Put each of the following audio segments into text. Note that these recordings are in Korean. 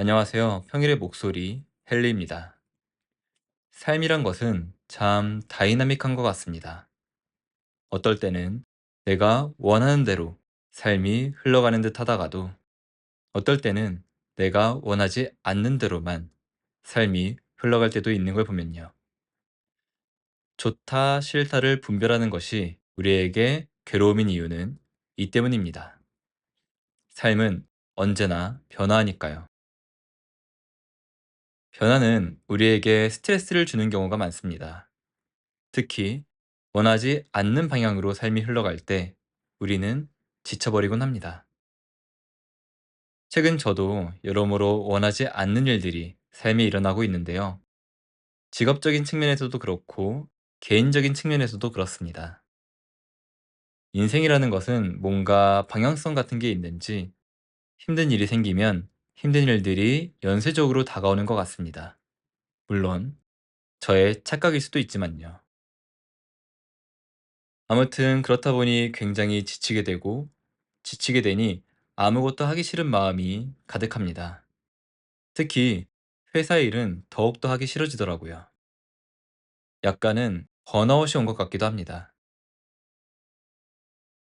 안녕하세요. 평일의 목소리 헨리입니다. 삶이란 것은 참 다이나믹한 것 같습니다. 어떨 때는 내가 원하는 대로 삶이 흘러가는 듯 하다가도 어떨 때는 내가 원하지 않는 대로만 삶이 흘러갈 때도 있는 걸 보면요. 좋다, 싫다를 분별하는 것이 우리에게 괴로움인 이유는 이 때문입니다. 삶은 언제나 변화하니까요. 변화는 우리에게 스트레스를 주는 경우가 많습니다. 특히 원하지 않는 방향으로 삶이 흘러갈 때 우리는 지쳐버리곤 합니다. 최근 저도 여러모로 원하지 않는 일들이 삶에 일어나고 있는데요. 직업적인 측면에서도 그렇고 개인적인 측면에서도 그렇습니다. 인생이라는 것은 뭔가 방향성 같은 게 있는지 힘든 일이 생기면 힘든 일들이 연쇄적으로 다가오는 것 같습니다. 물론 저의 착각일 수도 있지만요. 아무튼 그렇다 보니 굉장히 지치게 되고 지치게 되니 아무것도 하기 싫은 마음이 가득합니다. 특히 회사 일은 더욱더 하기 싫어지더라고요. 약간은 번아웃이 온 것 같기도 합니다.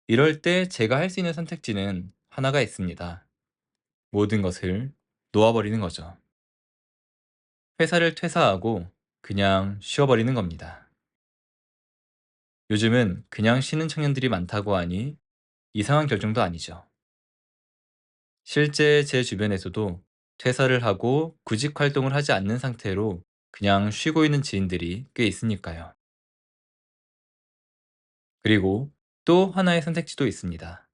이럴 때 제가 할 수 있는 선택지는 하나가 있습니다. 모든 것을 놓아버리는 거죠. 회사를 퇴사하고 그냥 쉬어버리는 겁니다. 요즘은 그냥 쉬는 청년들이 많다고 하니 이상한 결정도 아니죠. 실제 제 주변에서도 퇴사를 하고 구직 활동을 하지 않는 상태로 그냥 쉬고 있는 지인들이 꽤 있으니까요. 그리고 또 하나의 선택지도 있습니다.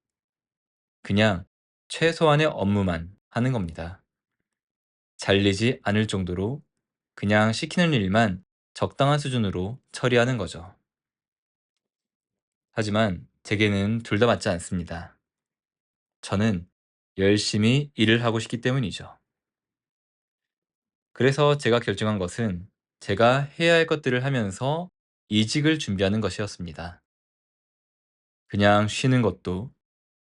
그냥 최소한의 업무만 하는 겁니다. 잘리지 않을 정도로 그냥 시키는 일만 적당한 수준으로 처리하는 거죠. 하지만 제게는 둘 다 맞지 않습니다. 저는 열심히 일을 하고 싶기 때문이죠. 그래서 제가 결정한 것은 제가 해야 할 것들을 하면서 이직을 준비하는 것이었습니다. 그냥 쉬는 것도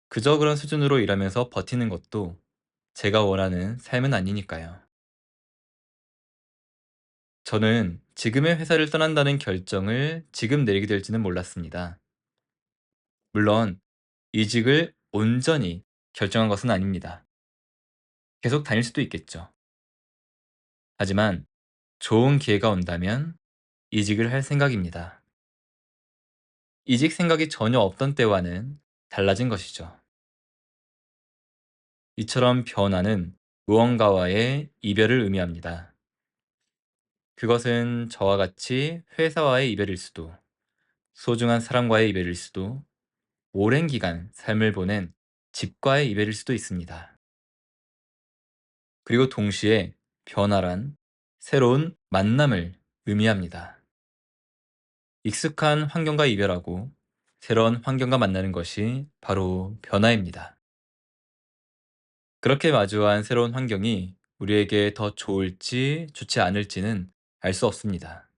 그저 그런 수준으로 일하면서 버티는 것도 제가 원하는 삶은 아니니까요. 저는 지금의 회사를 떠난다는 결정을 지금 내리게 될지는 몰랐습니다. 물론 이직을 온전히 결정한 것은 아닙니다. 계속 다닐 수도 있겠죠. 하지만 좋은 기회가 온다면 이직을 할 생각입니다. 이직 생각이 전혀 없던 때와는 달라진 것이죠. 이처럼 변화는 무언가와의 이별을 의미합니다. 그것은 저와 같이 회사와의 이별일 수도, 소중한 사람과의 이별일 수도, 오랜 기간 삶을 보낸 집과의 이별일 수도 있습니다. 그리고 동시에 변화란 새로운 만남을 의미합니다. 익숙한 환경과 이별하고 새로운 환경과 만나는 것이 바로 변화입니다. 그렇게 마주한 새로운 환경이 우리에게 더 좋을지 좋지 않을지는 알 수 없습니다.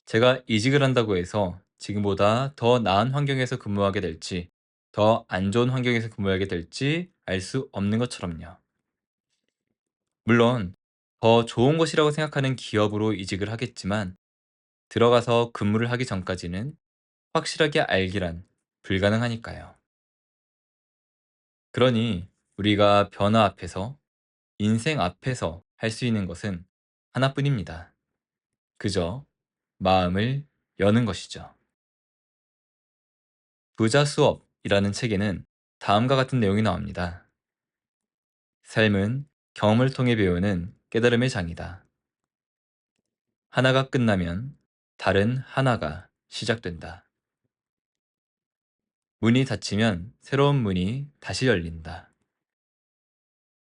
제가 이직을 한다고 해서 지금보다 더 나은 환경에서 근무하게 될지, 더 안 좋은 환경에서 근무하게 될지 알 수 없는 것처럼요. 물론 더 좋은 곳이라고 생각하는 기업으로 이직을 하겠지만 들어가서 근무를 하기 전까지는 확실하게 알기란 불가능하니까요. 그러니 우리가 변화 앞에서, 인생 앞에서 할 수 있는 것은 하나뿐입니다. 그저 마음을 여는 것이죠. 부자 수업이라는 책에는 다음과 같은 내용이 나옵니다. 삶은 경험을 통해 배우는 깨달음의 장이다. 하나가 끝나면 다른 하나가 시작된다. 문이 닫히면 새로운 문이 다시 열린다.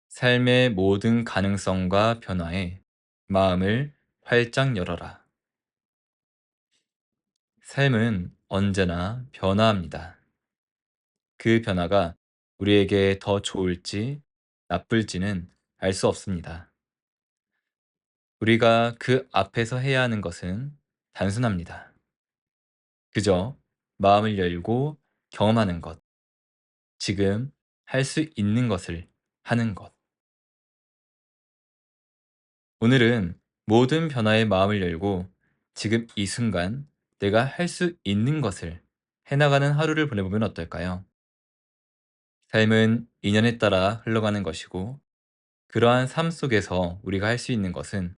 삶의 모든 가능성과 변화에 마음을 활짝 열어라. 삶은 언제나 변화합니다. 그 변화가 우리에게 더 좋을지 나쁠지는 알 수 없습니다. 우리가 그 앞에서 해야 하는 것은 단순합니다. 그저 마음을 열고 경험하는 것, 지금 할 수 있는 것을 하는 것. 오늘은 모든 변화에 마음을 열고 지금 이 순간 내가 할 수 있는 것을 해나가는 하루를 보내보면 어떨까요? 삶은 인연에 따라 흘러가는 것이고 그러한 삶 속에서 우리가 할 수 있는 것은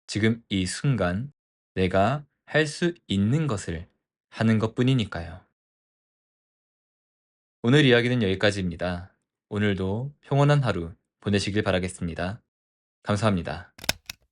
지금 이 순간 내가 할 수 있는 것을 하는 것뿐이니까요. 오늘 이야기는 여기까지입니다. 오늘도 평온한 하루 보내시길 바라겠습니다. 감사합니다.